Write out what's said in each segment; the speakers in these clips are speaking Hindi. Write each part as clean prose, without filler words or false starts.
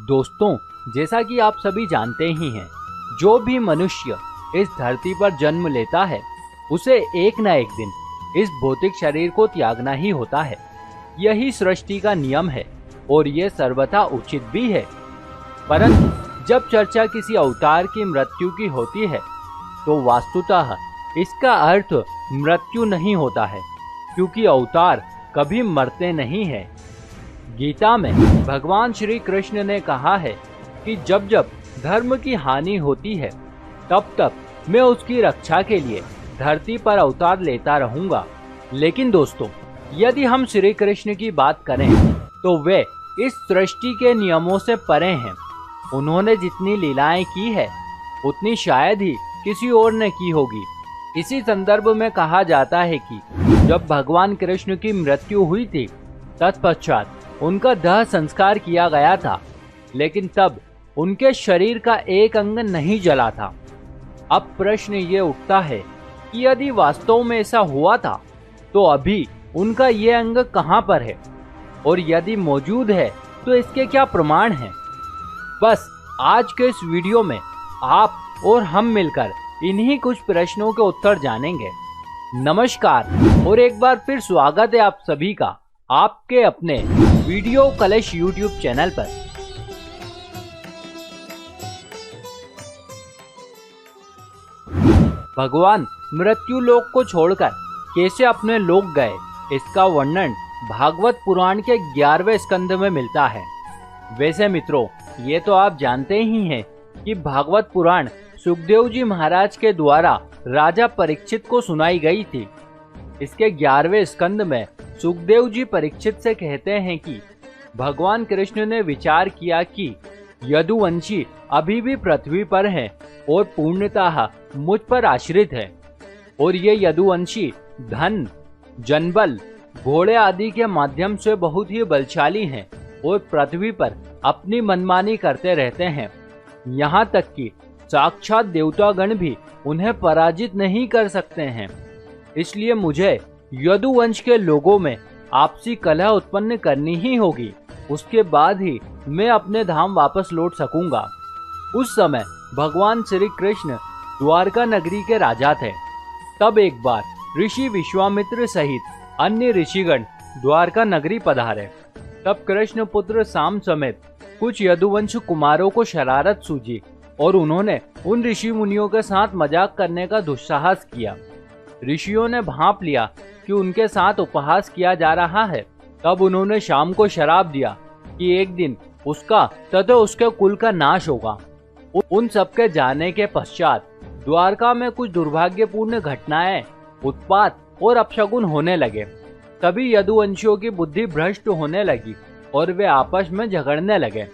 दोस्तों, जैसा कि आप सभी जानते ही हैं, जो भी मनुष्य इस धरती पर जन्म लेता है उसे एक न एक दिन इस भौतिक शरीर को त्यागना ही होता है। यही सृष्टि का नियम है और ये सर्वथा उचित भी है। परंतु जब चर्चा किसी अवतार की मृत्यु की होती है तो वास्तुतः इसका अर्थ मृत्यु नहीं होता है, क्योंकि अवतार कभी मरते नहीं हैं। गीता में भगवान श्री कृष्ण ने कहा है कि जब जब धर्म की हानि होती है तब तब मैं उसकी रक्षा के लिए धरती पर अवतार लेता रहूंगा। लेकिन दोस्तों, यदि हम श्री कृष्ण की बात करें तो वे इस सृष्टि के नियमों से परे हैं। उन्होंने जितनी लीलाएं की है उतनी शायद ही किसी और ने की होगी। इसी संदर्भ में कहा जाता है कि जब भगवान कृष्ण की मृत्यु हुई थी तत्पश्चात उनका दाह संस्कार किया गया था, लेकिन तब उनके शरीर का एक अंग नहीं जला था। अब प्रश्न ये उठता है कि यदि वास्तव में ऐसा हुआ था तो अभी उनका ये अंग कहाँ पर है, और यदि मौजूद है तो इसके क्या प्रमाण हैं? बस आज के इस वीडियो में आप और हम मिलकर इन्हीं कुछ प्रश्नों के उत्तर जानेंगे। नमस्कार और एक बार फिर स्वागत है आप सभी का आपके अपने वीडियो कलेश यूट्यूब चैनल पर। भगवान मृत्यु लोक को छोड़कर कैसे अपने लोक गए, इसका वर्णन भागवत पुराण के 11वें स्कंद में मिलता है। वैसे मित्रों, ये तो आप जानते ही हैं कि भागवत पुराण सुखदेव जी महाराज के द्वारा राजा परीक्षित को सुनाई गई थी। इसके 11वें स्कंद में सुखदेव जी परीक्षित से कहते हैं कि भगवान कृष्ण ने विचार किया कि यदुवंशी अभी भी पृथ्वी पर हैं और पूर्णतः मुझ पर आश्रित है, और ये यदुवंशी धन, जनबल, घोड़े आदि के माध्यम से बहुत ही बलशाली हैं और पृथ्वी पर अपनी मनमानी करते रहते हैं। यहाँ तक कि साक्षात देवतागण भी उन्हें पराजित नहीं कर सकते हैं। इसलिए मुझे यदुवंश के लोगों में आपसी कलह उत्पन्न करनी ही होगी, उसके बाद ही मैं अपने धाम वापस लौट सकूंगा। उस समय भगवान श्री कृष्ण द्वारका नगरी के राजा थे। तब एक बार ऋषि विश्वामित्र सहित अन्य ऋषिगण द्वारका नगरी पधारे। तब कृष्ण पुत्र साम समेत कुछ यदुवंश कुमारों को शरारत सूझी और उन्होंने उन ऋषि मुनियों के साथ मजाक करने का दुस्साहस किया। ऋषियों ने भांप लिया कि उनके साथ उपहास किया जा रहा है। तब उन्होंने शाम को श्राप दिया कि एक दिन उसका तथा उसके कुल का नाश होगा। उन सबके जाने के पश्चात द्वारका में कुछ दुर्भाग्यपूर्ण घटनाएं, उत्पात और अपशगुन होने लगे। तभी यदुवंशियों की बुद्धि भ्रष्ट होने लगी और वे आपस में झगड़ने लगे।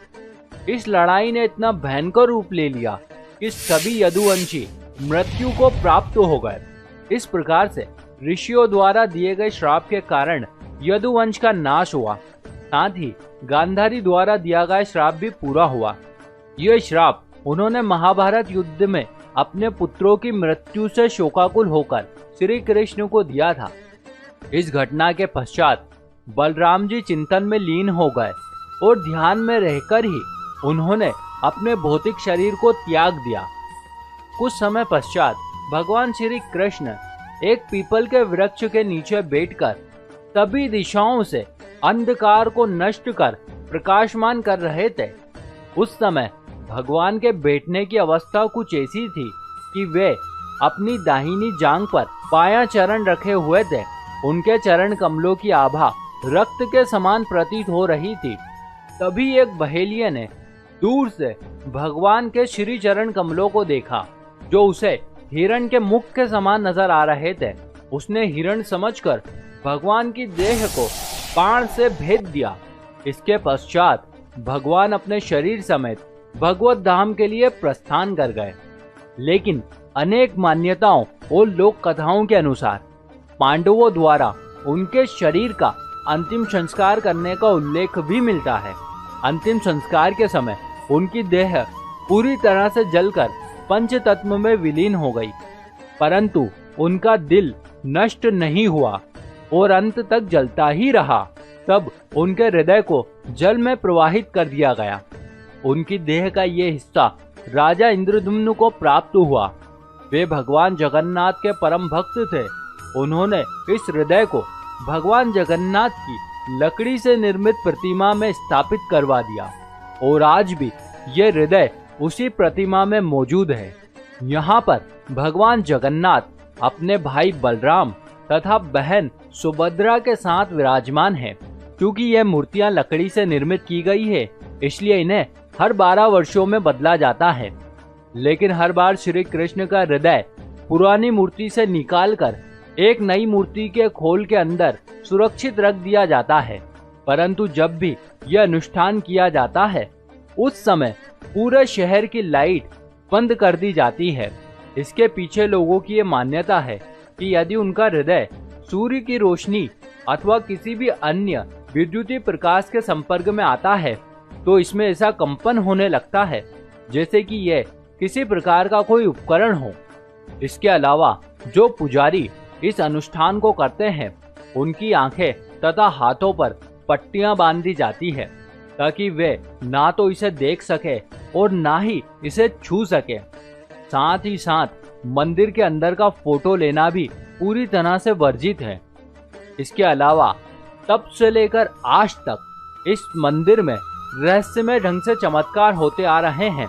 इस लड़ाई ने इतना भयंकर रूप ले लिया कि सभी यदुवंशी मृत्यु को प्राप्त हो गए। इस प्रकार से ऋषियों द्वारा दिए गए श्राप के कारण यदुवंश का नाश हुआ। साथ ही गांधारी द्वारा दिया गया श्राप भी पूरा हुआ। यह श्राप उन्होंने महाभारत युद्ध में अपने पुत्रों की मृत्यु से शोकाकुल होकर श्री कृष्ण को दिया था। इस घटना के पश्चात बलराम जी चिंतन में लीन हो गए और ध्यान में रहकर ही उन्होंने अपने भौतिक शरीर को त्याग दिया। कुछ समय पश्चात भगवान श्री कृष्ण एक पीपल के वृक्ष के नीचे बैठकर सभी दिशाओं से अंधकार को नष्ट कर प्रकाशमान कर रहे थे। उस समय भगवान के बैठने की अवस्था कुछ ऐसी थी कि वे अपनी दाहिनी जांघ पर बायां चरण रखे हुए थे। उनके चरण कमलों की आभा रक्त के समान प्रतीत हो रही थी। तभी एक बहेलिये ने दूर से भगवान के श्री चरण कमलों को देखा, जो उसे हिरण के मुख के समान नजर आ रहे थे। उसने हिरण समझकर भगवान की देह को बाण से भेद दिया। इसके पश्चात भगवान अपने शरीर समेत भगवत धाम के लिए प्रस्थान कर गए। लेकिन अनेक मान्यताओं और लोक कथाओं के अनुसार पांडवों द्वारा उनके शरीर का अंतिम संस्कार करने का उल्लेख भी मिलता है। अंतिम संस्कार के समय उनकी देह पूरी तरह से जलकर पंच तत्व में विलीन हो गई, परंतु उनका दिल नष्ट नहीं हुआ और अंत तक जलता ही रहा। तब उनके हृदय को जल में प्रवाहित कर दिया गया। उनकी देह का ये हिस्सा राजा इंद्रद्युम्न को प्राप्त हुआ। वे भगवान जगन्नाथ के परम भक्त थे। उन्होंने इस हृदय को भगवान जगन्नाथ की लकड़ी से निर्मित प्रतिमा में स्थापित करवा दिया और आज भी ये हृदय उसी प्रतिमा में मौजूद है। यहाँ पर भगवान जगन्नाथ अपने भाई बलराम तथा बहन सुभद्रा के साथ विराजमान हैं। क्योंकि ये मूर्तियां लकड़ी से निर्मित की गई है, इसलिए इन्हें हर 12 वर्षों में बदला जाता है। लेकिन हर बार श्री कृष्ण का हृदय पुरानी मूर्ति से निकालकर एक नई मूर्ति के खोल के अंदर सुरक्षित रख दिया जाता है। परंतु जब भी यह अनुष्ठान किया जाता है, उस समय पूरे शहर की लाइट बंद कर दी जाती है। इसके पीछे लोगों की ये मान्यता है कि यदि उनका हृदय सूर्य की रोशनी अथवा किसी भी अन्य विद्युतीय प्रकाश के संपर्क में आता है तो इसमें ऐसा कंपन होने लगता है जैसे कि यह किसी प्रकार का कोई उपकरण हो। इसके अलावा जो पुजारी इस अनुष्ठान को करते हैं, उनकी आंखें तथा हाथों पर पट्टियां बांधी जाती है ताकि वे ना तो इसे देख सके और ना ही इसे छू सके। साथ ही साथ मंदिर के अंदर का फोटो लेना भी पूरी तरह से वर्जित है। इसके अलावा तब से लेकर आज तक इस मंदिर में रहस्यमय ढंग से चमत्कार होते आ रहे हैं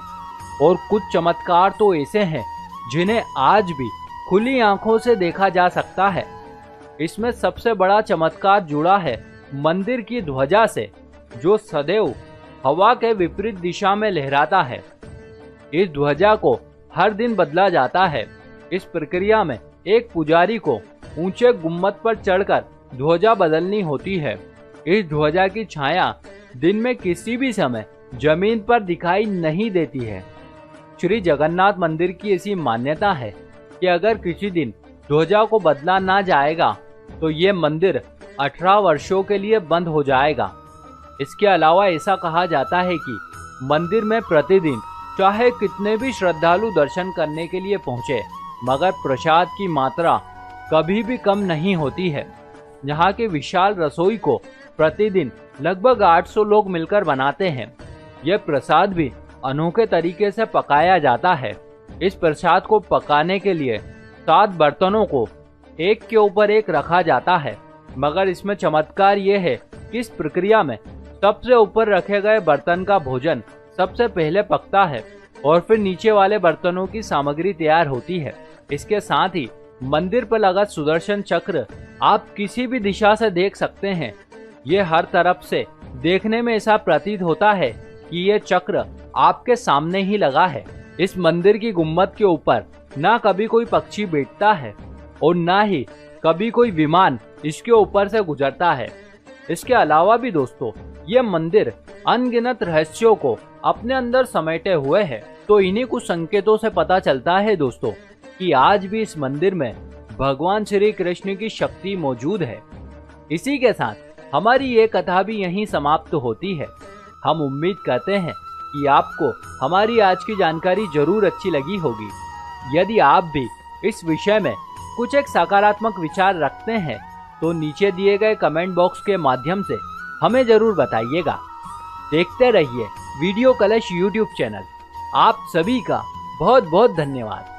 और कुछ चमत्कार तो ऐसे हैं जिन्हें आज भी खुली आंखों से देखा जा सकता है। इसमें सबसे बड़ा चमत्कार जुड़ा है मंदिर की ध्वजा से, जो सदैव हवा के विपरीत दिशा में लहराता है। इस ध्वजा को हर दिन बदला जाता है। इस प्रक्रिया में एक पुजारी को ऊंचे गुम्मद पर चढ़कर ध्वजा बदलनी होती है। इस ध्वजा की छाया दिन में किसी भी समय जमीन पर दिखाई नहीं देती है। श्री जगन्नाथ मंदिर की ऐसी मान्यता है कि अगर किसी दिन ध्वजा को बदला ना जाएगा तो ये मंदिर 18 वर्षों के लिए बंद हो जाएगा। इसके अलावा ऐसा कहा जाता है कि मंदिर में प्रतिदिन चाहे कितने भी श्रद्धालु दर्शन करने के लिए पहुंचे, मगर प्रसाद की मात्रा कभी भी कम नहीं होती है। यहाँ की विशाल रसोई को प्रतिदिन लगभग 800 लोग मिलकर बनाते हैं। यह प्रसाद भी अनोखे तरीके से पकाया जाता है। इस प्रसाद को पकाने के लिए 7 बर्तनों को एक के ऊपर एक रखा जाता है, मगर इसमें चमत्कार ये है कि इस प्रक्रिया में सबसे ऊपर रखे गए बर्तन का भोजन सबसे पहले पकता है और फिर नीचे वाले बर्तनों की सामग्री तैयार होती है। इसके साथ ही मंदिर पर लगा सुदर्शन चक्र आप किसी भी दिशा से देख सकते हैं। ये हर तरफ से देखने में ऐसा प्रतीत होता है कि ये चक्र आपके सामने ही लगा है। इस मंदिर की गुम्मद के ऊपर ना कभी कोई पक्षी बैठता है और ना ही कभी कोई विमान इसके ऊपर से गुजरता है। इसके अलावा भी दोस्तों, ये मंदिर अनगिनत रहस्यों को अपने अंदर समेटे हुए है। तो इन्हीं कुछ संकेतों से पता चलता है दोस्तों कि आज भी इस मंदिर में भगवान श्री कृष्ण की शक्ति मौजूद है। इसी के साथ हमारी ये कथा भी यहीं समाप्त होती है। हम उम्मीद करते हैं कि आपको हमारी आज की जानकारी जरूर अच्छी लगी होगी। यदि आप भी इस विषय में कुछ एक सकारात्मक विचार रखते हैं तो नीचे दिए गए कमेंट बॉक्स के माध्यम से हमें जरूर बताइएगा। देखते रहिए वीडियो कलश यूट्यूब चैनल। आप सभी का बहुत बहुत धन्यवाद।